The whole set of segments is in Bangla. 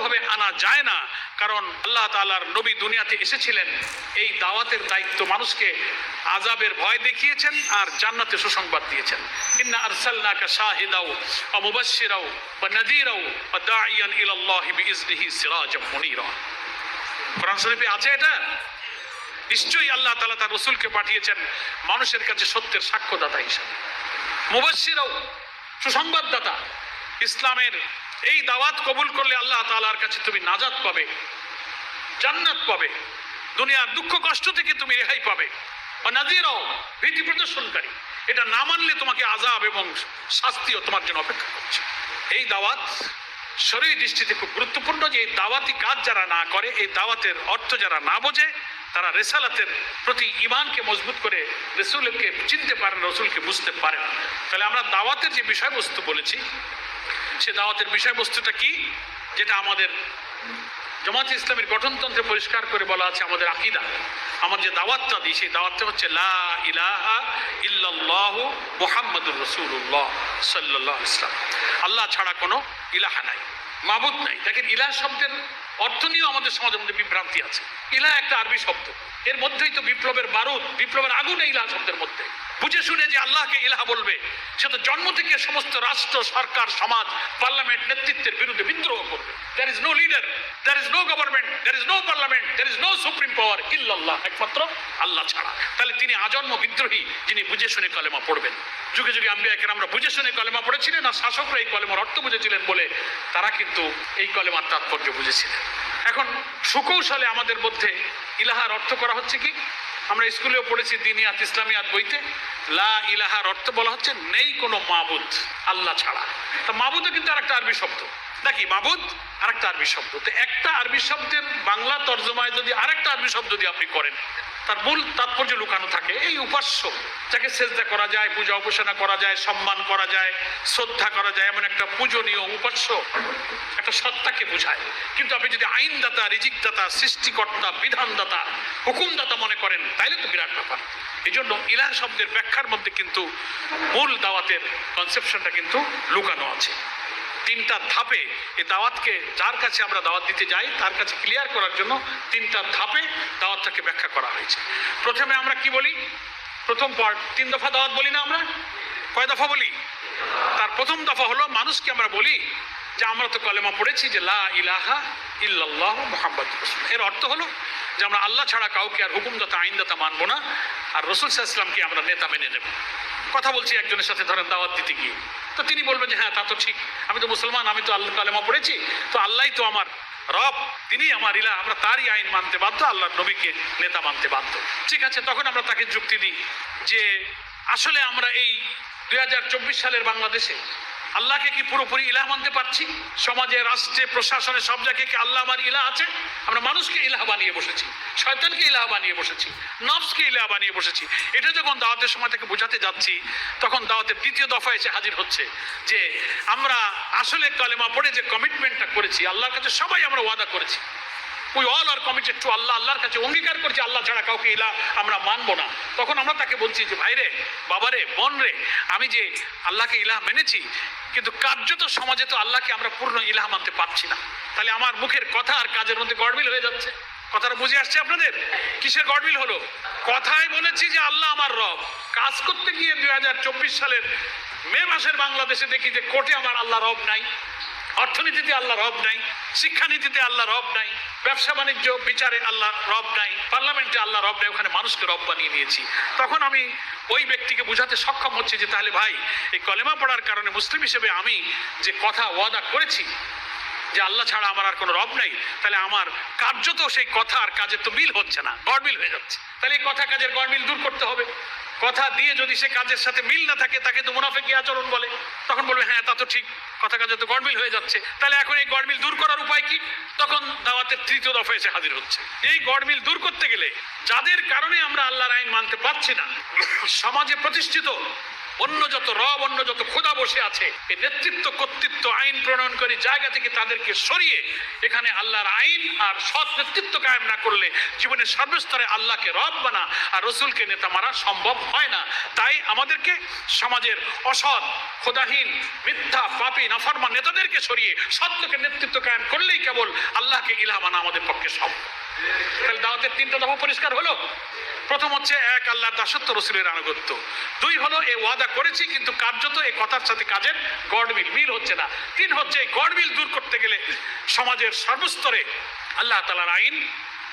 ভাবে আনা যায় না, কারণ আল্লাহ তাআলার নবী দুনিয়াতে এসেছিলেন এই দাওয়াতের দায়িত্ব, মানুষকে আযাবের ভয় দেখিয়েছেন আর জান্নাতে সুসংবাদ দিয়েছেন। ইন্না আরসালনাকা শাহিদাও ওয়া মুবাশশিরাও ওয়া নাযীরাও ওয়া দাঈয়ান ইলাল্লাহি বিইজনিহি সিরাজাম মুনীরা। কোরআন শরীফে আছে এটা। নিশ্চয়ই আল্লাহ তাআলা তার রাসূলকে পাঠিয়েছেন মানুষের কাছে সত্যের সাক্ষ্যদাতা হিসেবে, মুবাশশিরাও সুসংবাদদাতা। ইসলামের এই দাওয়াত কবুল করলে আল্লাহ তাআলার কাছে তুমি নাজাত পাবে, জান্নাত পাবে, দুনিয়ার দুঃখ কষ্ট থেকে তুমি রেহাই পাবে। নাযীরাও ভীতি প্রদর্শনকারী, এটা না মানলে তোমাকে আযাব এবং শাস্তিও তোমার জন্য অপেক্ষা করছে। এই দাওয়াত শরীয়ী দৃষ্টিতে খুব গুরুত্বপূর্ণ, যে এই দাওয়াতি কাজ যারা না করে, এই দাওয়াতের অর্থ যারা না বোঝে, তারা রেসালাতের প্রতি ঈমানকে মজবুত করে রাসূলকে চিনতে পারেন, রাসূলকে বুঝতে পারেন। তাহলে আমরা দাওয়াতের যে বিষয়বস্তু বলেছি, সে দাওয়াতের বিষয়বস্তুটা কি, যেটা আমাদের জামাতে ইসলামের গঠনতন্ত্রে পরিষ্কার করে বলা আছে, আমাদের আকীদা, আমার যে দাওয়াতটা দিই সেই দাওয়াতটা হচ্ছে লা ইলাহা ইল্লাল্লাহু মুহাম্মাদুর রাসূলুল্লাহ সাল্লাল্লাহু আলাইহি ওয়াসাল্লাম। আল্লাহ ছাড়া কোনো ইলাহা নাই, মাবুদ নাই। দেখেন, ইলাহ শব্দের অর্থ নিয়েও আমাদের সমাজের মধ্যে বিভ্রান্তি আছে। ইলাহ একটা আরবি শব্দ, এর মধ্যেই তো বিপ্লবের বারুদ, বিপ্লবের আগুন এই ইলাহ শব্দের মধ্যে। বুঝে শুনে যে আল্লাহকে ইলাহ বলবে, সে তো জন্ম থেকে সমস্ত রাষ্ট্র, সরকার, সমাজ, পার্লামেন্ট নেতৃত্বের বিরুদ্ধে বিদ্রোহ করবে। There is no leader, there is no government, there is no parliament, there is no supreme power illallah, একমাত্র আল্লাহ ছাড়া। তাহলে তিনি আজন্ম বিদ্রোহী, যিনি বুঝে শুনে কলেমা পড়বেন। যুগে যুগে আম্বিয়া কেরামরা বুঝে শুনে কলেমা পড়েছিলেন, আর শাসকরা এই কলেমার অর্থ বুঝেছিলেন বলে তারা কিন্তু এই কলেমার তাৎপর্য বুঝেছিলেন। এখন সুকৌশলে আমাদের মধ্যে ইলাহার অর্থ করা হচ্ছে কি, আমরা স্কুলেও পড়েছি দিনিয়াত ইসলামিয়াত বইতে, লা ইলাহার অর্থ বলা হচ্ছে নেই কোনো মাবুদ আল্লাহ ছাড়া। তা মাবুদও কিন্তু আরেকটা আরবি শব্দ, নাকি? মাবুদ আরেকটা আরবি শব্দ। তো একটা আরবি শব্দের বাংলা তর্জমায় যদি আরেকটা আরবি শব্দ দিয়ে আপনি করেন, তার মূল তাৎপর্য লুকানো থাকে এই উপাস্য, যাকে সেজদা করা যায়, পূজা উপাসনা করা যায়, সম্মান করা যায়, শ্রদ্ধা করা যায়, এমন একটা পূজনীয় উপাস্য একটা সত্তাকে বোঝায়। কিন্তু আপনি যদি আইনদাতা, রিজিকদাতা, সৃষ্টিকর্তা, বিধানদাতা, হুকুমদাতা মনে করেন, তাইলে তো বিরাট ব্যাপার। এই জন্য ইলাহ শব্দের ব্যাখ্যার মধ্যে কিন্তু মূল দাওয়াতের কনসেপশনটা কিন্তু লুকানো আছে। তিনটা ধাপে এই দাওয়াতকে, যার কাছে আমরা দাওয়াত দিতে যাই তার কাছে ক্লিয়ার করার জন্য তিনটা ধাপে দাওয়াতটাকে ব্যাখ্যা করা হয়েছে। প্রথমে আমরা কি বলি, প্রথম পার্ট 3 দফা দাওয়াত বলি না আমরা? কয় দফা বলি? তার প্রথম দফা হলো মানুষকে আমরা বলি যে আমরা তো কলেমা পড়েছি যে লা ইলাহা ইল্লাল্লাহু মুহাম্মাদুর রাসূলুল্লাহ। এর অর্থ হলো যে আমরা আল্লাহ ছাড়া কাউকে আর হুকুমদাতা, আইনদাতা মানবো না, আর রাসূল সাল্লাল্লাহু আলাইহি ওয়াসাল্লামকে আমরা নেতা মেনে নেব। কথা বলছি একজনের সাথে, ধরেন দাওয়াত দিতে গিয়ে, তো তিনি বলবেন যে হ্যাঁ তা তো ঠিক, আমি তো মুসলমান, আমি তো আল্লাহ কালেমা পড়েছি, তো আল্লাহই তো আমার রব, তিনি আমার ইলাহ, আমরা তারই আইন মানতে বাধ্য, আল্লাহর নবীকে নেতা মানতে বাধ্য। ঠিক আছে, তখন আমরা তাকে যুক্তি দিই যে আসলে আমরা এই 2024 সালের বাংলাদেশে আল্লাহকে কি পুরোপুরি ইলাহ মানতে পারছি? সমাজে, রাষ্ট্রে, প্রশাসনে সব জায়গায় কি আল্লাহ আমার ইলাহ আছে? আমরা মানুষকে ইলাহ বানিয়ে বসেছি, শয়তানকে ইলাহ বানিয়ে বসেছি, নফসকে ইলাহ বানিয়ে বসেছি। এটা যখন দাওয়াতের সময় থেকে বোঝাতে যাচ্ছি, তখন দাওয়াতের দ্বিতীয় দফা এসে হাজির হচ্ছে যে আমরা আসলে কালেমা পড়ে যে কমিটমেন্টটা করেছি, আল্লাহর কাছে সবাই আমরা ওয়াদা করেছি, we all are committed to Allah, আল্লাহর কাছে অঙ্গীকার করছি আল্লাহ ছাড়া কাউকে ইলাহ আমরা মানবো না। তখন আমরা তাকে বলছি যে ভাইরে, বাবারে, বোন রে, আমি যে আল্লাহকে ইলাহ মেনেছি, কিন্তু কার্যত সমাজে তো আল্লাহকে আমরা পূর্ণ ইলাহ মানতে পারছি না। তাহলে আমার মুখের কথা আর কাজের মধ্যে গড়মিল হয়ে যাচ্ছে। কথাটা বুঝে আসছে আপনাদের? কিসের গড়মিল হলো? কথায় বলেছি যে আল্লাহ আমার রব, কাজ করতে গিয়ে 2024 সালের মে মাসের বাংলাদেশে দেখি যে কোর্টে আমার আল্লাহ রব নাই, অর্থনীতিতে আল্লাহ রব নাই, শিক্ষানীতিতে আল্লাহ রব নাই, ব্যবসা বাণিজ্য বিচারে আল্লাহ রব নাই, পার্লামেন্টে আল্লাহ রব নাই, ওখানে মানুষকে রব বানিয়ে নিয়েছি। তখন আমি ওই ব্যক্তিকে বোঝাতে সক্ষম হচ্ছি যে তাহলে ভাই, এই কলেমা পড়ার কারণে মুসলিম হিসেবে আমি যে কথা ওয়াদা করেছি যে আল্লাহ ছাড়া আমার আর কোনো রব নাই, তাহলে আমার কার্যত সেই কথা আর কাজের তো মিল হচ্ছে না, গড়মিল হয়ে যাচ্ছে। তাহলে এই কথা কাজের গড়মিল দূর করতে হবে। কথা দিয়ে যদি সে কাজের সাথে মিল না থাকে, তাকে তো মুনাফিকি আচরণ বলে। তখন বলবে হ্যাঁ তা তো ঠিক, কথা কাজে তো গড়মিল হয়ে যাচ্ছে, তাহলে এখন এই গড়মিল দূর করার উপায় কি? তখন দাওয়াতের তৃতীয় দফা এসে হাজির হচ্ছে। এই গড়মিল দূর করতে গেলে যাদের কারণে আমরা আল্লাহর আইন মানতে পারছি না, সমাজে প্রতিষ্ঠিত অন্য যত রব, অন্য যত খোদা বসে আছে, এই নেতৃত্ব, কর্তৃত্ব, আইন প্রণয়নকারী জায়গা থেকে তাদেরকে সরিয়ে এখানে আল্লাহর আইন আর সৎ নেতৃত্ব কায়েম না করলে জীবনের সর্বস্তরে আল্লাহকে রব বানা আর রসুলকে নেতা মারা সম্ভব হয় না। তাই আমাদেরকে সমাজের অসৎ, খোদাহীন, মিথ্যা, পাপী, নাফরমান নেতাদেরকে সরিয়ে সৎ লোকের নেতৃত্ব কায়েম করলেই কেবল আল্লাহকে ইলাহ মানা আমাদের পক্ষে সম্ভব। তাহলে দাওয়াতের তিনটা দফা পরিষ্কার হলো। প্রথম হচ্ছে এক, আল্লাহর দাসত্ব, রসুলের আনুগত্য। দুই হলো এ ওয়াদা করেছি কিন্তু কার্যত এই কথার সাথে কাজের গড়মিল মিল হচ্ছে না। তিন হচ্ছে এই গড়মিল দূর করতে গেলে সমাজের সর্বস্তরে আল্লাহ তাআলার আইন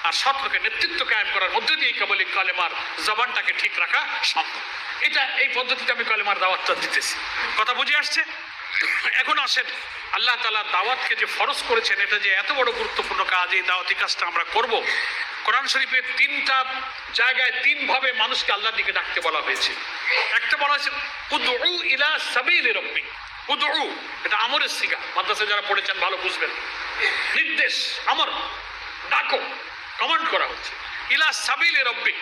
আর সৎ লোকের নেতৃত্ব কায়েম করার মধ্য দিয়ে কেবল এই কালেমার জবানটাকে ঠিক রাখা সম্ভব। এটা এই পদ্ধতিতে আমি কালেমার দাওয়াতটা দিতেছি। কথা বুঝে আসছে? এখন আসেন, আল্লাহ তাআলা দাওয়াতকে যে ফরজ করেছেন, এটা যে এত বড় গুরুত্বপূর্ণ কাজ, এই দাওয়াতি কাজটা আমরা করব। কোরআন শরীফে তিনটা জায়গায় তিন ভাবে মানুষকে আল্লাহর দিকে ডাকতে বলা হয়েছে। একটা বলা হয়েছে উদউ ইলা সাবিলি রাব্বিক। উদউ, এটা আমরের সিগা, মাদ্রাসায় যারা পড়েছেন ভালো বুঝবেন। নির্দেশ, আমর, ডাকো, কমান্ড করা হচ্ছে। ইলা সাবিলি রাব্বিক,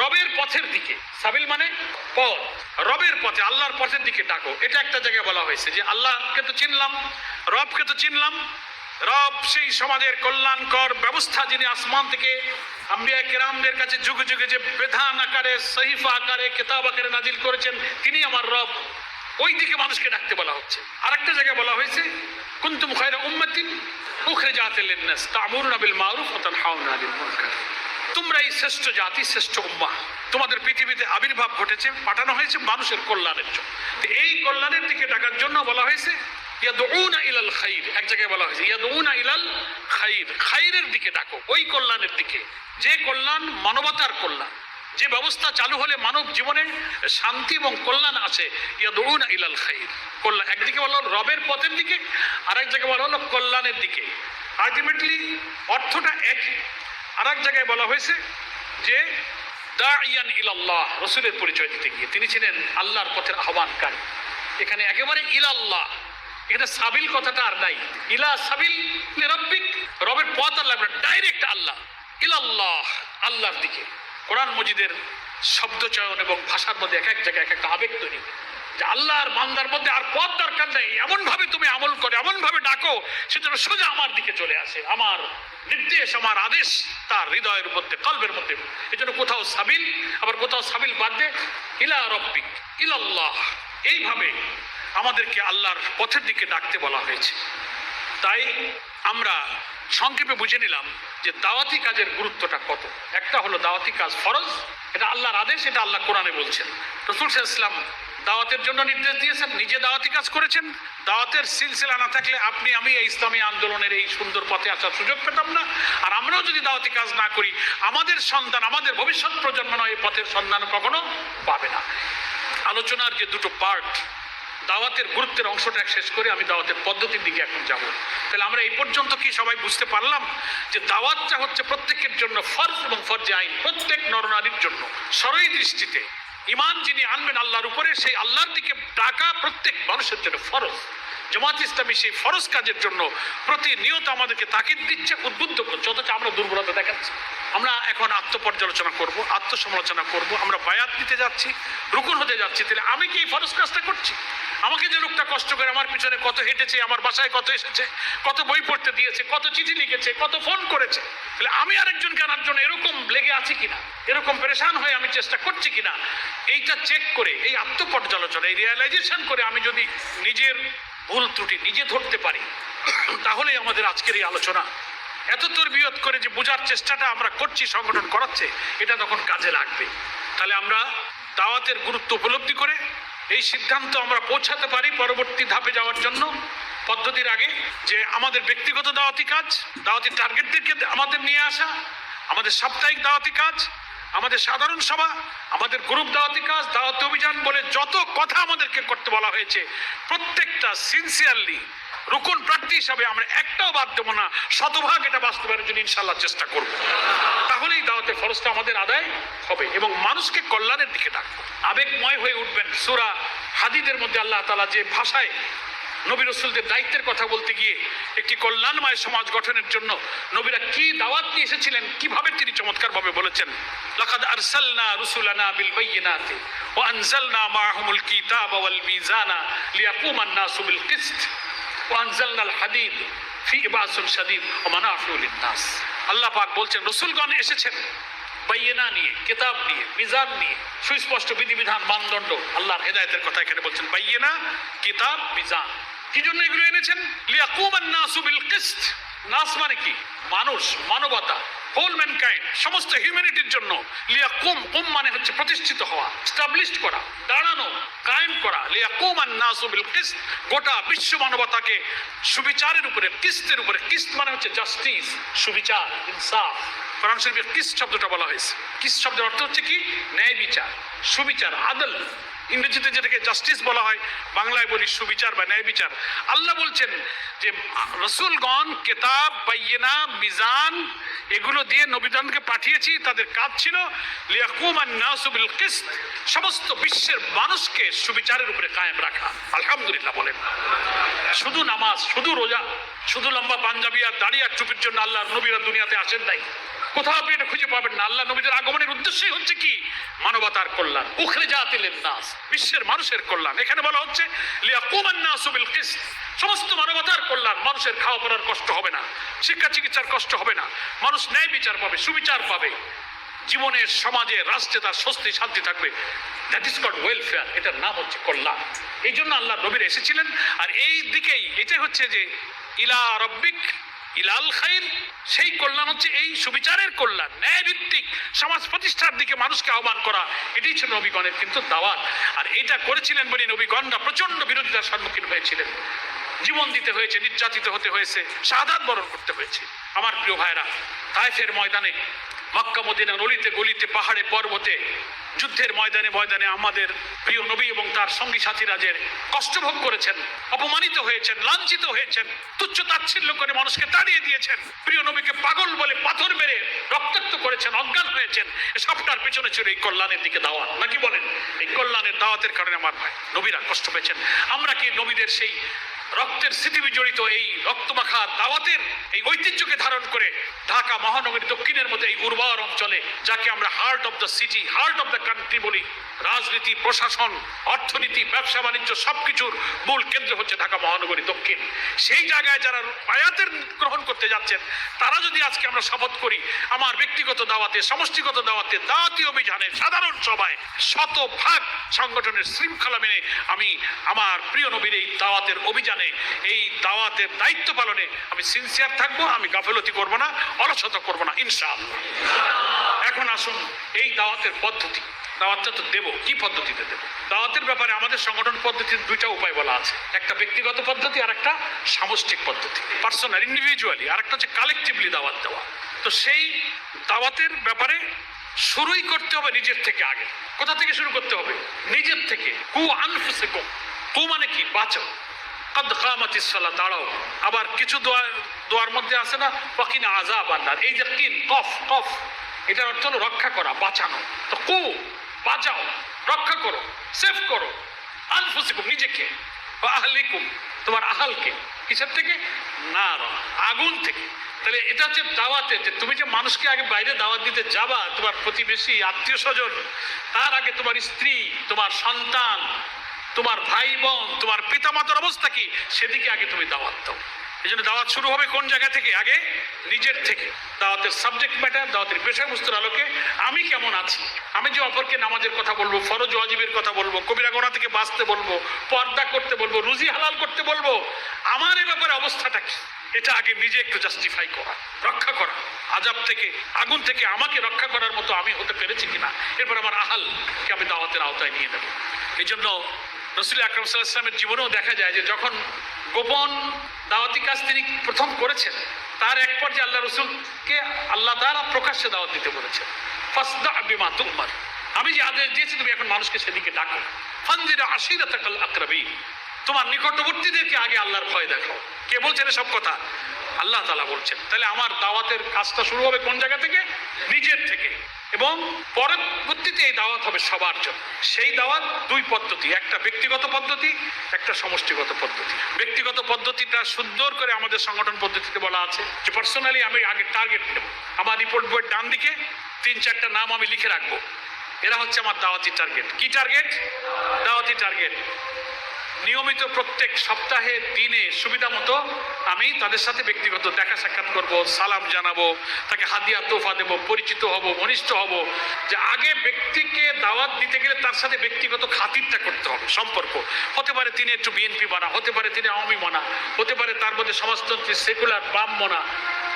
রবের পথের দিকে। সাবিল মানে পথ, রবের পথে, আল্লাহর পথের দিকে ডাকো। এটা একটা জায়গায় বলা হয়েছে যে আল্লাহকে তো চিনলাম, রবকে তো চিনলাম। রব সেই সমাজের কল্যাণকর ব্যবস্থা, যিনি আসমান থেকে আম্বিয়া কেরামদের কাছে যুগে যুগে যে বিধান আকারে, সহিফা আকারে, কিতাব আকারে নাজিল করেছেন, তিনি আমার রব। ওই দিকে মানুষকে ডাকতে বলা হচ্ছে। আর একটা জায়গায় বলা হয়েছে কুনতুম খায়রা উম্মাতিন উখরিজাত লিন-নাস তা'মুরুনা বিল মারুফ ওয়া তানহাউনা আনিল মুনকার। তোমরা এই শ্রেষ্ঠ জাতি, শ্রেষ্ঠ উম্মাহ, তোমাদের পৃথিবীতে আবির্ভাব ঘটেছে, পাঠানো হয়েছে মানুষের কল্যাণের জন্য। তো এই কল্যাণের দিকে ডাকার জন্য বলা হয়েছে ইয়াদউনা ইলাল খাইর। এক জায়গায় বলা হয়েছে ইয়াদউনা ইলাল খাইর, খাইরের দিকে ডাকো, ওই কল্যাণের দিকে, যে কল্যাণ মানবতার কল্যাণ, যে ব্যবস্থা চালু হলে মানব জীবনে শান্তি এবং কল্যাণ আছে। ইয়াদউনা ইলাল খাইর, কল্যাণ। একদিকে বলা হলো রবের পথের দিকে, আর এক জায়গায় বলা হলো কল্যাণের দিকে। আলটিমেটলি অর্থটা একই। আর এক জায়গায় বলা হয়েছে যে দাইয়ান ইলাল্লাহ, রসুলের পরিচয় দিতে গিয়ে তিনি ছিলেন আল্লাহর পথের আহ্বানকারী। এখানে একেবারে ইলাল্লাহ, এখানে সাবিল কথাটা আর নাই। ইলা সাবিল রাব্বিক, রবের পথ আল্লাহ, ডাইরেক্ট আল্লাহ। ইলাল্লাহ, আল্লাহর দিকে। কোরআন মজিদের শব্দ চয়ন এবং ভাষার মধ্যে এক এক জায়গায় এক একটা আবেগ তৈরি, যে আল্লাহর বান্দার মধ্যে আর পথ দরকার নেই, এমন ভাবে তুমি আমল করে, এমন ভাবে ডাকো সেজন্য সোজা আমার দিকে চলে আসে। আমার নির্দেশ, আমার আদেশ তার হৃদয়ের মধ্যে, কলবের মধ্যে। এই জন্য কোথাও সাবিল, আবার কোথাও সাবিল বাদ দে ইলা রব্বিক, ইলাল্লাহ। এইভাবে আমাদেরকে আল্লাহর পথের দিকে ডাকতে বলা হয়েছে। তাই আমরা সংক্ষেপে বুঝে নিলাম যে দাওয়াতি কাজের গুরুত্বটা কত। একটা হলো দাওয়াতি কাজ ফরজ, এটা আল্লাহর আদেশ, এটা আল্লাহ কোরআনে বলছেন। রাসূল সাল্লাল্লাহু আলাইহি ওয়াসাল্লাম দাওয়াতের জন্য নির্দেশ দিয়েছেন, নিজে দাওয়াতি কাজ করেছেন। দাওয়াতের সিলসিলা না থাকলে আপনি আমি এই ইসলামী আন্দোলনের এই সুন্দর পথে আসার সুযোগ পেতাম না। আর আমরাও যদি দাওয়াতি কাজ না করি, আমাদের সন্তান, আমাদের ভবিষ্যৎ প্রজন্ম এই পথের সন্ধান কখনো পাবে না। আলোচনার যে দুটো পার্ট, দাওয়াতের গুরুত্বের অংশটা শেষ করে আমি দাওয়াতের পদ্ধতির দিকে এখন যাব। তাহলে আমরা এই পর্যন্ত কি সবাই বুঝতে পারলাম যে দাওয়াতটা হচ্ছে প্রত্যেকের জন্য ফরজ এবং ফরজে আইন, প্রত্যেক নরনারীর জন্য। সরই দৃষ্টিতে ঈমান যিনি আনবেন আল্লাহর উপরে, সেই আল্লাহর দিকে ডাকা প্রত্যেক মানুষের জন্য ফরজ। জামাত ইসলামী সেই ফরজ কাজের জন্য প্রতিনিয়ত আমাদেরকে তাকিদ দিচ্ছে, উদ্বুদ্ধ করছে, অথচ আমরা দুর্বলতা দেখাচ্ছি। আমরা এখন আত্মপর্যালোচনা করব, আত্মসমালোচনা করব। আমরা বায়াত নিতে যাচ্ছি, রুকুন হতে যাচ্ছি। তাহলে আমি কি এই ফরজ কাজটা করছি? আমাকে যে লোকটা কষ্ট করে আমার পিছনে কত হেঁটেছে, আমার বাসায় কত এসেছে, কত বই পড়তে দিয়েছে, কত চিঠি লিখেছে, কত ফোন করেছে, তাহলে আমি আরেকজনকে আনার জন্য এরকম লেগে আছি কিনা, এরকম পেরেশান হয়ে আমি চেষ্টা করছি কিনা, এইটা চেক করে, এই আত্মপর্যালোচনা, এই রিয়ালাইজেশন করে আমি যদি নিজের ভুল ত্রুটি নিজে ধরতে পারি, তাহলেই আমাদের আজকের এই আলোচনা এত তরবিয়ত করে যে বোঝার চেষ্টাটা আমরা করছি, সংগঠন করাচ্ছে, এটা তখন কাজে লাগবে। তাহলে আমরা দাওয়াতের গুরুত্ব উপলব্ধি করে এই সিদ্ধান্ত আমরা পৌঁছাতে পারি পরবর্তী ধাপে যাওয়ার জন্য। পদ্ধতির আগে যে আমাদের ব্যক্তিগত দাওয়াতি কাজ, দাওয়াতি টার্গেটদেরকে আমাদের নিয়ে আসা, আমাদের সাপ্তাহিক দাওয়াতি কাজ, আমাদের সাধারণ সভা, আমাদের গ্রুপ দাওয়াতি কাজ, দাওয়াতি অভিযান বলে যত কথা আমাদেরকে করতে বলা হয়েছে, প্রত্যেকটা সিনসিয়ারলি রুকুন প্রার্থী হিসাবে আমরা একটাও বাদ দেবো না, শতভাগ এটা বাস্তবায়নের জন্য ইনশাআল্লাহ চেষ্টা করব। তাহলেই দাওয়াতের ফরজটা আমাদের আদায় হবে এবং মানুষকে কল্যাণের দিকে ডাকবো। আবেগময় হয়ে উঠবেন। সূরা হাদীদের মধ্যে আল্লাহ তাআলা যে ভাষায় নবী রাসূলদের দায়িত্বের কথা বলতে গিয়ে একটি কল্যাণময় সমাজ গঠনের জন্য নবীরা কি দাওয়াত নিয়ে এসেছিলেন, কিভাবে তিনি চমৎকারভাবে বলেছেন। লাকাদ আরসালনা রুসুলানা বিল বাইয়িনাতি ওয়া আনজালনা মাআহুমুল কিতাবা ওয়াল মিজানা লিয়াকুমান নাসু বিল কিসত ওয়া আনজালনাল হাদিদ ফিহি বাসুন শাদীদ ওয়া মানাফিউ লিন-নাস। আল্লাহ পাক বলছেন রাসূলগণ এসেছেন বাইয়িনা নিয়ে, কিতাব নিয়ে, মিজান নিয়ে, সুস্পষ্ট বিধিবিধান, মানদণ্ড। আল্লাহর হেদায়েতের কথা এখানে বলছেন, বাইয়িনা, কিতাব, মিজান। কি জন্য এগুলো এনেছেন? লিয়াকুমান নাসু বিল কিসত। নাস মানে কি? মানুষ, মানবতা, হোল ম্যানকাইন্ড, সমস্ত হিউম্যানিটির জন্য। লিয়াকুম, কুম মানে হচ্ছে প্রতিষ্ঠিত হওয়া, এস্টাবলিশড করা, দাঁড়ানো, কায়েম করা। লিয়াকুমান নাসু বিল কিসত, গোটা বিশ্ব মানবতাকে সুবিচারের উপরে, কিস্তের উপরে। কিস্ত মানে হচ্ছে জাস্টিস, সুবিচার, ইনসাফ। কোরআন শরীফে কিস্ত শব্দটা বলা হয়েছে। কিস্ত শব্দের অর্থ হচ্ছে কি? ন্যায় বিচার, সুবিচার, আদল। ইংরেজিতে যেটাকে জাস্টিস বলা হয়, বাংলায় বলি সুবিচার বা ন্যায় বিচার। আল্লাহ বলছেন যে রাসূলগণ কিতাব, বাইয়িনা, মিজান এগুলো দিয়ে নবীগণকে পাঠিয়েছি। তাদের কাজ ছিল লিয়াকুমান নাসু বিল কিসত, সমস্ত বিশ্বের মানুষকে সুবিচারের উপরে কায়েম রাখা। আলহামদুলিল্লাহ বলেন। শুধু নামাজ, শুধু রোজা, শুধু লম্বা পাঞ্জাবি আর দাড়ি আর টুপির জন্য আল্লাহর নবীরা দুনিয়াতে আসেন নাই। কোথাও আপনি এটা খুঁজে পাবেন না। আল্লাহ নবীদের আগমনের উদ্দেশ্যই হচ্ছে কি? মানবতার কল্যাণ, উখরিজাতিল লিন-নাস, বিশ্বের মানুষের কল্যাণ। এখানে বলা হচ্ছে লিয়াকুমান নাসু বিল কিসত, সমস্ত মানবতার কল্যাণ। মানুষের খাওয়া পড়ার কষ্ট হবে না, শিক্ষা চিকিৎসার কষ্ট হবে না, মানুষ ন্যায় বিচার পাবে, সুবিচার পাবে, জীবনের, সমাজে, রাষ্ট্রে তার স্বস্তি শান্তি থাকবে। That is called welfare. এটার নাম হচ্ছে কল্যাণ। এই জন্য আল্লাহ নবীরা এসেছিলেন। আর এই দিকেই এটাই হচ্ছে যে ইলা রব্বিক ইলাল খাইর, সেই কল্যাণ হচ্ছে এই সুবিচারের কল্যাণ, ন্যায় ভিত্তিক সমাজ প্রতিষ্ঠার দিকে মানুষকে আহ্বান করা। এটাই ছিল নবীগণের কিন্তু দাওয়াত। আর এটা করেছিলেন বলে নবীগণরা প্রচন্ড বিরোধিতার সম্মুখীন হয়েছিলেন, জীবন দিতে হয়েছে, নির্যাতিত হতে হয়েছে, শাহাদাত বরণ করতে হয়েছে। আমার প্রিয় ভাইরা, তায়েফের ময়দানে, মক্কা মদিনার অলিতে গলিতে, পাহাড়ে পর্বতে, যুদ্ধের ময়দানে ময়দানে আমাদের প্রিয় নবী এবং তার সঙ্গী সাথীরা যে কষ্ট ভোগ করেছেন, অপমানিত হয়েছেন, লাঞ্ছিত হয়েছেন, তুচ্ছ তাচ্ছিল্য করে মানুষকে তাড়িয়ে দিয়েছেন, প্রিয় নবীকে পাগল বলে পাথর মেরে রক্তাক্ত করেছেন, অজ্ঞান হয়েছেন। সবটার পিছনে ছিল এই কল্যাণের দিকে দাওয়াত, নাকি বলেন? এই কল্যাণের দাওয়াতের কারণে আমার ভাই নবীরা কষ্ট পেয়েছেন। আমরা কি নবীদের সেই রক্তের স্মৃতি বিজড়িত এই রক্তমাখা দাওয়াতের এই ঐতিহ্যকে ধারণ করে ঢাকা মহানগরী দক্ষিণের মধ্যে এই উর্বর অঞ্চলে, যাকে আমরা heart of the city, heart of the country বলি, রাজনীতি, প্রশাসন, অর্থনীতি, ব্যবসা বাণিজ্য সবকিছুর মূল কেন্দ্র হচ্ছে ঢাকা মহানগরী দক্ষিণ, সেই জায়গায় যারা আয়াতের গ্রহণ করতে যাচ্ছেন, তারা যদি আজকে আমরা শপথ করি আমার ব্যক্তিগত দাওয়াতে, সমষ্টিগত দাওয়াতে, দাওয়াতি অভিযানে, সাধারণ সভায় শতভাগ সংগঠনের শৃঙ্খলা মেনে আমি আমার প্রিয় নবীর এই দাওয়াতের অভিযানে, এই দাওয়াতের দায়িত্ব পালনে আমি সিনসিয়ার থাকবো। আমি গাফেলতি করব না, অলসতা করব না, ইনশাআল্লাহ। এখন আসুন এই দাওয়াতের পদ্ধতি। দাওয়াতটা তো দেবো, কি পদ্ধতিতে দেবো? দাওয়াতের ব্যাপারে আমাদের সংগঠন পদ্ধতির দুইটা উপায় বলা আছে। একটা ব্যক্তিগত পদ্ধতি, আর একটা সামষ্টিক পদ্ধতি, পার্সোনাল, ইন্ডিভিজুয়ালি, আর একটা হচ্ছে কালেকটিভলি দাওয়াত দেওয়া। তো সেই দাওয়াতের ব্যাপারে শুরুই করতে হবে নিজের থেকে। আগে কোথা থেকে শুরু করতে হবে? নিজের থেকে। কু আনফুসিকুম, কু মানে কি? বাঁচো। কদ কামাতিস সালাত, দাঁড়াও। আবার কিছু দোয়ার মধ্যে আছে না, ওয়াকিনা আযাবান নার, এই যে কিন, কফ, কফ, এটার অর্থ হলো রক্ষা করা, বাঁচানো। তো কু, বাঁচাও, রক্ষা করো, সেভ করো। আনফুসিকুম, নিজেকে। আহলিকুম, তোমার আহালকে। কিসের থেকে? না, আগুন থেকে। তাহলে এটা হচ্ছে দাওয়াতে, যে তুমি যে মানুষকে আগে বাইরে দাওয়াত দিতে যাবা, তোমার প্রতিবেশী, আত্মীয় স্বজন, তার আগে তোমার স্ত্রী, তোমার সন্তান, তোমার ভাই বোন, তোমার পিতামাতার অবস্থা কি, সেদিকে আগে তুমি দাওয়াত দাও। এই জন্য দাওয়াত শুরু হবে কোন জায়গা থেকে? আগে নিজের থেকে। দাওয়াতের সাবজেক্ট ম্যাটার, দাওয়াতের বিষয়বস্তুর আলোকে আমি কেমন আছি। আমি যে অপরকে নামাজের কথা বলবো, ফরজ ওয়াজিবের কথা বলবো, কবিরা গুনাহ থেকে বাঁচতে বলবো, পর্দা করতে বলবো, রুজি হালাল করতে বলবো, আমার এই ব্যাপারে অবস্থাটা কি, এটা আগে নিজে একটু জাস্টিফাই করা, রক্ষা করা। আযাব থেকে, আগুন থেকে আমাকে রক্ষা করার মতো আমি হতে পেরেছি কিনা, এরপর আমার আহালকে আমি দাওয়াতের আওতায় নিয়ে নেব। এই জন্য রাসূল আকরাম সাল্লাল্লাহু আলাইহি ওয়াসাল্লামের জীবনেও দেখা যায় যে যখন গোপন দাওয়াতি কাজ তিনি প্রথম করেছেন, তার এক পর্যায়ে আল্লাহ রাসূলকে আল্লাহ তাআলা প্রকাশ্যে দাওয়াত দিতে বলেছেন। ফাসদা বিমা তুমার, আমি যে আদেশ দিয়েছি তুমি এখন মানুষকে সেদিকে ডাকো। ফানজির আশিরাতাকাল আকরাবিন, তোমার নিকটবর্তীদেরকে আগে আল্লাহর ভয় দেখাও। কে বলছেন এসব কথা? আল্লাহ তাআলা বলছেন। তাহলে আমার দাওয়াতের কাজটা শুরু হবে কোন জায়গা থেকে? নিজের থেকে। এবং পরবর্তীতে এই দাওয়াত হবে সবার জন্য। সেই দাওয়াত দুই পদ্ধতি, একটা ব্যক্তিগত পদ্ধতি, একটা সমষ্টিগত পদ্ধতি। ব্যক্তিগত পদ্ধতিটা সুন্দর করে আমাদের সংগঠন পদ্ধতিতে বলা আছে যে পার্সোনালি আমি আগে টার্গেট নেব। আমার রিপোর্ট বইয়ের ডান দিকে 3-4টা নাম আমি লিখে রাখবো, এরা হচ্ছে আমার দাওয়াতি টার্গেট। কি টার্গেট? দাওয়াতি টার্গেট। নিয়মিত প্রত্যেক সপ্তাহে দিনে সুবিধা মতো আমি তাদের সাথে ব্যক্তিগত দেখা সাক্ষাৎ করব, সালাম জানাবো, তাকে হাদিয়া তোফা দেবো, পরিচিত হব, ঘনিষ্ঠ হব। যে আগে ব্যক্তিকে দাওয়াত দিতে গেলে তার সাথে ব্যক্তিগত খাতিরটা করতে হবে, সম্পর্ক। হতে পারে তিনি একটু বিএনপি মানা, হতে পারে তিনি আওয়ামী মানা, হতে পারে তার মধ্যে সমাজতন্ত্রী সেকুলার বাম মানা,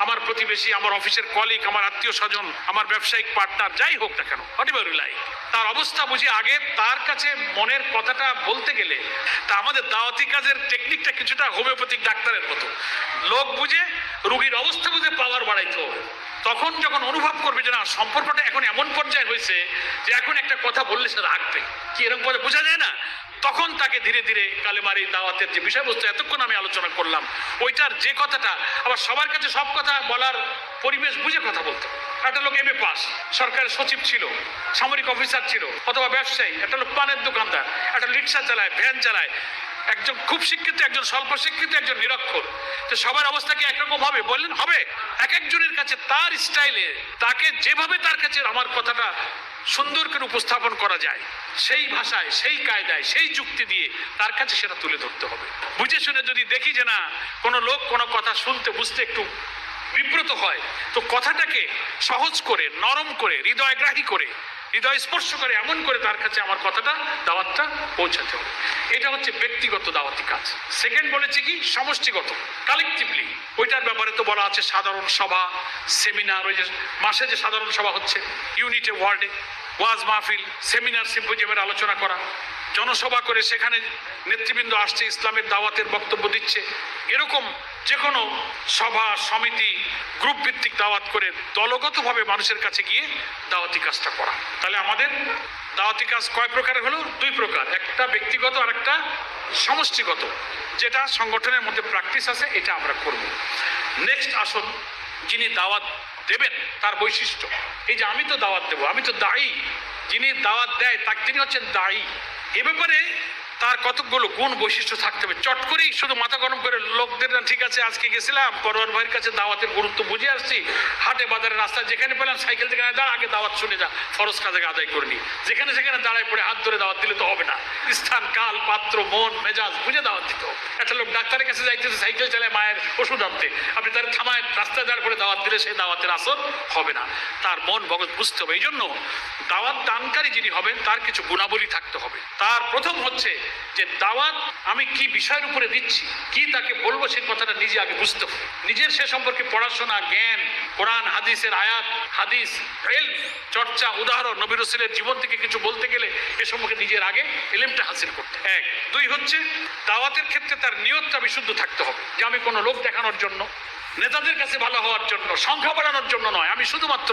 আমার প্রতিবেশী, আমার অফিসের কলিগ, আমার আত্মীয় স্বজন, আমার ব্যবসায়িক পার্টনার, যাই হোক না কেন, হটিবারুলাই তার অবস্থা বুঝে আগে তার কাছে মনের কথাটা বলতে গেলে তা আমাদের দাওয়াতি কাজের টেকনিকটা কিছুটা হোমিওপ্যাথিক ডাক্তারের মতো। লোক বুঝে, রুগীর অবস্থা বুঝে পাওয়ার বাড়াইতে হবে। তখন যখন অনুভব করবে যে না সম্পর্কটা এখন এমন পর্যায়ে হয়েছে যে এখন একটা কথা বললে সে রাখবে, কি এরকম করে বোঝা যায় না, তখন তাকে ধীরে ধীরে কালেমার এই দাওয়াতের যে বিষয়বস্তু এতক্ষণ আমি আলোচনা করলাম ওইটার যে কথাটা, আবার সবার কাছে সব কথা বলার পরিবেশ বুঝে কথা বলতে। একটা লোক এমএ পাস, সরকারের সচিব ছিল, সামরিক অফিসার ছিল, অথবা ব্যবসায়ী, একটা লোক পানের দোকানদার, একটা রিক্সা চালায়, ভ্যান চালায়, একজন খুব শিক্ষিত, একজন স্বল্প শিক্ষিত, একজন নিরক্ষর। তো সবার অবস্থা কি একরকম হবে? বললেন হবে। এক একজনের কাছে তার স্টাইলে, তাকে যেভাবে তার কাছে আমার কথাটা সুন্দর করে উপস্থাপন করা যায়, সেই ভাষায়, সেই কায়দায়, সেই যুক্তি দিয়ে তার কাছে সেটা তুলে ধরতে হবে। বুঝে শুনে যদি দেখি যে না কোনো লোক কোনো কথা শুনতে বুঝতে একটু বিব্রত হয়, তো কথাটাকে সহজ করে, নরম করে, হৃদয়গ্রাহী করে, হৃদয় স্পর্শ করে এমন করে তার কাছে আমার কথাটা, দাওয়াতটা পৌঁছাতে হবে। এটা হচ্ছে ব্যক্তিগত দাওয়াতি কাজ। সেকেন্ড বলেছি কি সমষ্টিগত, কালেকটিভলি। ওইটার ব্যাপারে তো বলা আছে সাধারণ সভা, সেমিনার, ওই যে মাসে যে সাধারণ সভা হচ্ছে, ইউনিটে, ওয়ার্ডে, ওয়াজ মাহফিল, সেমিনার, সিম্পোজিয়ামের আলোচনা করা, জনসভা করে সেখানে নেতৃবৃন্দ আসছে, ইসলামের দাওয়াতের বক্তব্য দিচ্ছে, এরকম যে কোনো সভা, সমিতি, গ্রুপ ভিত্তিক দাওয়াত করে দলগতভাবে মানুষের কাছে গিয়ে দাওয়াতি কাজটা করা। তাহলে আমাদের দাওয়াতি কাজ কয় প্রকারের হলো? দুই প্রকার, একটা ব্যক্তিগত আর একটা সমষ্টিগত। যেটা সংগঠনের মধ্যে প্র্যাকটিস আছে এটা আমরা করব। নেক্সট আসুন, যিনি দাওয়াত দেবেন তার বৈশিষ্ট্য। এই যে আমি তো দাওয়াত দেবো, আমি তো দায়ী, যিনি দাওয়াত দেয় তাকে তিনি হচ্ছেন দায়ী। এ ব্যাপারে তার কতগুলো গুণ বৈশিষ্ট্য থাকতে হবে। চট করেই শুধু মাথা গরম করে লোকদের না ঠিক আছে আজকে গেছিলাম পরোয়ার ভাইয়ের কাছে দাওয়াতের গুরুত্ব বুঝে আসছি, হাটে বাজারে রাস্তায় যেখানে পেলাম সাইকেল থেকে দাঁড়া, আগে দাওয়াত শুনে যা, ফরজ কাজে আদায় করে নি। যেখানে সেখানে দাঁড়ায় পড়ে হাত ধরে দাওয়াত দিলে তো হবে না। স্থান, কাল, পাত্র, মন, মেজাজ বুঝে দাওয়াত দিতে হবে। একটা লোক ডাক্তারের কাছে যাইতেছে সাইকেল চালায় মায়ের ওষুধ আনতে, আপনি তার থামায় রাস্তায় দাঁড় করে দাওয়াত দিলে সেই দাওয়াতের আসর হবে না। তার মন মগজ বুঝতে হবে। এই জন্য দাওয়াত দানকারী যিনি হবেন তার কিছু গুণাবলী থাকতে হবে। তার প্রথম হচ্ছে যে দাওয়াত আমি কি বিষয়ের উপরে দিচ্ছি, কি তাকে বলবো সেই কথাটা নিজে আগে বুঝতে হবে। নিজের সে সম্পর্কে পড়াশোনা, জ্ঞান, কোরআন হাদিসের আয়াত, হাদিস, ইলম, চর্চা, উদাহরণ, নবী রাসূলের জীবন থেকে কিছু বলতে গেলে এ সম্পর্কে নিজের আগে ইলমটা হাসিল করতে। এক। দুই হচ্ছে দাওয়াতের ক্ষেত্রে তার নিয়তটা বিশুদ্ধ থাকতে হবে, যে আমি কোনো লোক দেখানোর জন্য, নেতাদের কাছে ভালো হওয়ার জন্য, সংখ্যা বাড়ানোর জন্য নয়, আমি শুধুমাত্র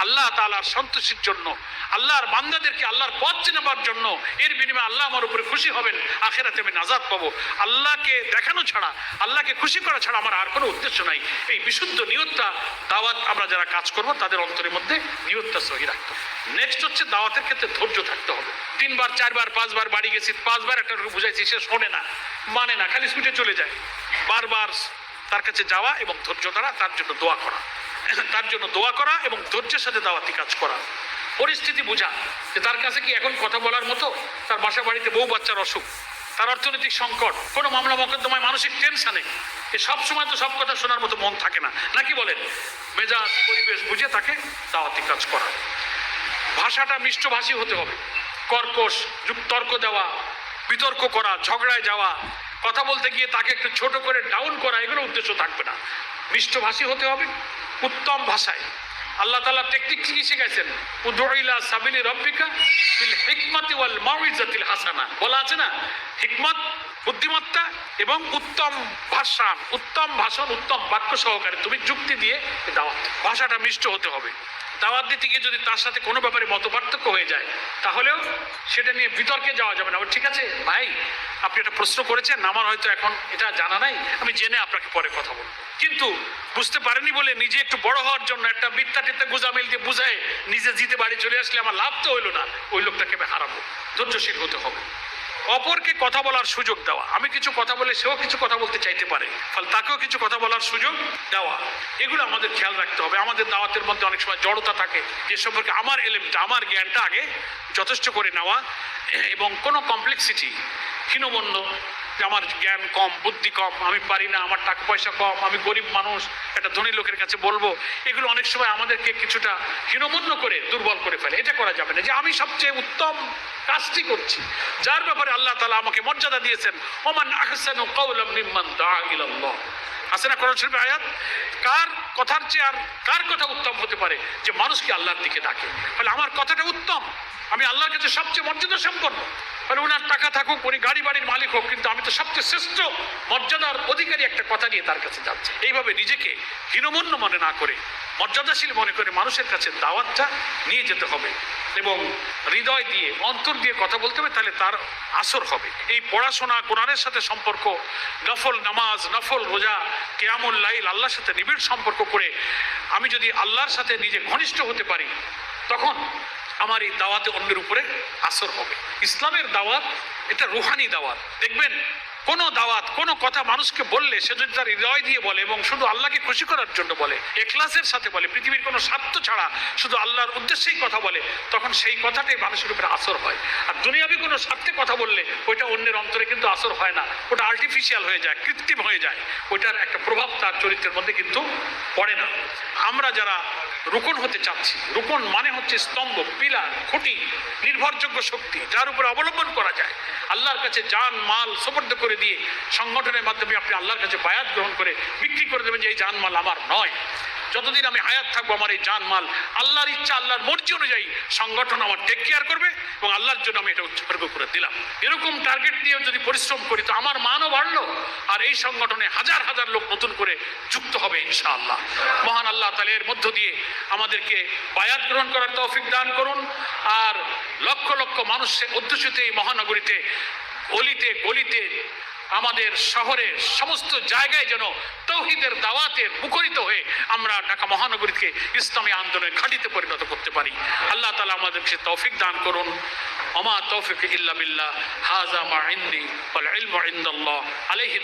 আল্লাহ তাআলার সন্তুষ্টির জন্য, আল্লাহর বান্দাদেরকে আল্লাহর পথ চেনাবার জন্য, এর বিনিময়ে আল্লাহ আমার উপরে খুশি হবেন, আখিরাতে আমি নাজাত পাবো। আল্লাহকে দেখানো ছাড়া, আল্লাহকে খুশি করা ছাড়া আমার আর কোনো উদ্দেশ্য নাই। এই বিশুদ্ধ নিয়তটা দাওয়াত আমরা যারা কাজ করব তাদের অন্তরের মধ্যে নিয়তটা সহি রাখতে হবে। নেক্সট হচ্ছে দাওয়াতের ক্ষেত্রে ধৈর্য থাকতে হবে। 3 বার 4 বার 5 বার বাড়ি গেছি, 5 বার একটা বুঝাইছি, সে শোনে না, মানে না, খালি ছুটে চলে যায়। বারবার তার কাছে যাওয়া এবং ধৈর্য ধরা, তার জন্য দোয়া করা, তার জন্য দোয়া করা এবং ধৈর্যের সাথে দাওয়াতি কাজ করা। পরিস্থিতি বোঝা যে তার কাছে কি এখন কথা বলার মতো, তার বাসা বাড়িতে বউ বাচ্চার অসুখ, তার অর্থনৈতিক সংকট, কোনো মামলা মোকদ্দমায় মানসিক টেনশনে, এ সব সময় তো সব কথা শোনার মতো মন থাকে না, নাকি বলেন? মেজাজ পরিবেশ বুঝে তাকে দাওয়াতি কাজ করা। ভাষাটা মিষ্টভাষী হতে হবে। কর্কশ তর্ক দেওয়া, বিতর্ক করা, ঝগড়ায় যাওয়া, কথা বলতে গিয়ে তাকে একটু ছোট করে ডাউন করা, এগুলো উদ্দেশ্য থাকবে না। মিষ্টভাষী হতে হবে, উত্তম ভাষায়। আল্লাহ তাআলা টেকনিক কি শিখাইছেন? উদউ ইলা সাবিলি রাব্বিকা বিল হিকমাতি ওয়াল মাউইজাতিল হাসানা। বলা আছে না, হিকমত বুদ্ধিমত্তা এবং উত্তম ভাষণ, উত্তম বাক্য সহকারে তুমি যুক্তি দিয়ে দাওয়াত, ভাষাটা মিষ্ট হতে হবে। দাওয়াত দিতে গিয়ে যদি তার সাথে কোনো ব্যাপারে মতপার্থক্য হয়ে যায় তাহলেও সেটা নিয়ে বিতর্কে যাওয়া যাবে না। ঠিক আছে ভাই, আপনি একটা প্রশ্ন করেছেন, আমার হয়তো এখন এটা জানা নাই, আমি জেনে আপনাকে পরে কথা বলবো। কিন্তু বুঝতে পারেনি বলে নিজে একটু বড় হওয়ার জন্য একটা মিথ্যা টিথ্যা গুজামিল দিয়ে বুঝায় নিজে জিতে বাড়ি চলে আসলে আমার লাভ তো হইলো না, ওই লোকটাকে আমি হারাবো। ধৈর্যশীল হতে হবে, অপরকে কথা বলার সুযোগ দেওয়া। আমি কিছু কথা বলে সেও কিছু কথা বলতে চাইতে পারে, ফলে তাকেও কিছু কথা বলার সুযোগ দেওয়া, এগুলো আমাদের খেয়াল রাখতে হবে। আমাদের দাওয়াতের মধ্যে অনেক সময় জড়তা থাকে, যে সম্পর্কে আমার এলেমটা, আমার জ্ঞানটা আগে যথেষ্ট করে নেওয়া, এবং কোনো কমপ্লেক্সিটি, হীনমন্য, যে আমার জ্ঞান কম, বুদ্ধি কম, আমি পারি না, আমার টাকা পয়সা কম, আমি গরিব মানুষ, একটা ধনী লোকের কাছে বলবো, এগুলো অনেক সময় আমাদেরকে কিছুটা হীনমন্য করে দুর্বল করে ফেলে। এটা করা যাবে না, যে আমি সবচেয়ে উত্তম কাজটি করছি, যার ব্যাপারে আল্লাহ তাআলা আমাকে মর্যাদা দিয়েছেন, ওমান আহসানু কাওলাম মিম্মান দাআ ইলাল্লাহ। আছে না কোরআন শরীফের আয়াত? কার কথার চেয়ে আর কার কথা উত্তম হতে পারে? যে মানুষকে আল্লাহর দিকে ডাকে। ফলে আমার কথাটা উত্তম, আমি আল্লাহর কাছে সবচেয়ে মর্যাদা সম্পন্ন। ফলে ওনার টাকা থাকুক, উনি গাড়ি বাড়ির মালিক হোক, কিন্তু আমি তো সবচেয়ে শ্রেষ্ঠ মর্যাদার অধিকারী একটা কথা নিয়ে তার কাছে যাচ্ছি। এইভাবে নিজেকে হীনমন্য মনে না করে, মর্যাদাশীল মনে করে মানুষের কাছে দাওয়াতটা নিয়ে যেতে হবে, এবং হৃদয় দিয়ে, অন্তর দিয়ে কথা বলতে হবে, তাহলে তার আসর হবে। এই পড়াশোনা, কোরআনের সাথে সম্পর্ক, নফল নামাজ, নফল রোজা, কিয়ামুল লাইল, আল্লাহর সাথে নিবিড় সম্পর্ক করে আমি যদি আল্লাহর সাথে নিজে ঘনিষ্ঠ হতে পারি, তখন আমার এই দাওয়াতে অন্যের উপরে আসর হবে। ইসলামের দাওয়াত এটা রুহানি দাওয়াত। দেখবেন কোনো দাওয়াত, কোনো কথা মানুষকে বললে সে যদি তার হৃদয় দিয়ে বলে এবং শুধু আল্লাহকে খুশি করার জন্য বলে, ইখলাসের সাথে বলে, পৃথিবীর কোনো স্বার্থ ছাড়া শুধু আল্লাহর উদ্দেশ্যেই কথা বলে, তখন সেই কথাটাই মানুষের উপরে আসর হয়। আর দুনিয়াবি কোনো স্বার্থে কথা বললে ওইটা অন্যের অন্তরে কিন্তু আসর হয় না, ওটা আর্টিফিশিয়াল হয়ে যায়, কৃত্রিম হয়ে যায়, ওইটার একটা প্রভাব তার চরিত্রের মধ্যে কিন্তু পড়ে না। আমরা যারা রুকন হতে চাচ্ছি, রুকন মানে হচ্ছে স্তম্ভ, পিলার, খুঁটি, নির্ভরযোগ্য শক্তি, যার উপরে অবলম্বন করা যায়। আল্লাহর কাছে জান মাল সুপর্দ করে দিয়ে সংগঠনের মাধ্যমে আপনি আল্লাহর কাছে বায়াত গ্রহণ করে বিক্রি করে দেবেন যে এই জান মাল আমার নয়। যতদিন আমি হায়াত থাকবো আমার এই জান মাল আল্লাহর ইচ্ছা, আল্লাহর মর্জি অনুযায়ী সংগঠন আমার টেক কেয়ার করবে, এবং আল্লাহর জন্য আমি এটা উৎসর্গ করে দিলাম। এরকম টার্গেট নিয়ে যদি পরিশ্রম করি তো আমার মানও বাড়লো, আর এই সংগঠনে হাজার হাজার লোক নতুন করে যুক্ত হবে ইনশাআল্লাহ। মহান আল্লাহ তাআলা এর মধ্য দিয়ে আমাদেরকে বায়াত গ্রহণ করার তৌফিক দান করুন, আর লক্ষ লক্ষ মানুষের অধ্যুষিত এই মহানগরীতে, অলিতে গলিতে, আমাদের শহরের সমস্ত জায়গায় যেন তাওহীদের দাওয়াতের মুখরিত হয়ে আমরা ঢাকা মহানগরীকে ইসলামী আন্দোলনের ঘাঁটিতে পরিণত করতে পারি। আল্লাহ তাআলা আমাদেরকে তৌফিক দান করুন। ওমা তৌফিক ইল্লা বিল্লাহ, হাযা মা ইনদি ওয়াল ইলমু ইনদাল্লাহ, আলাইহি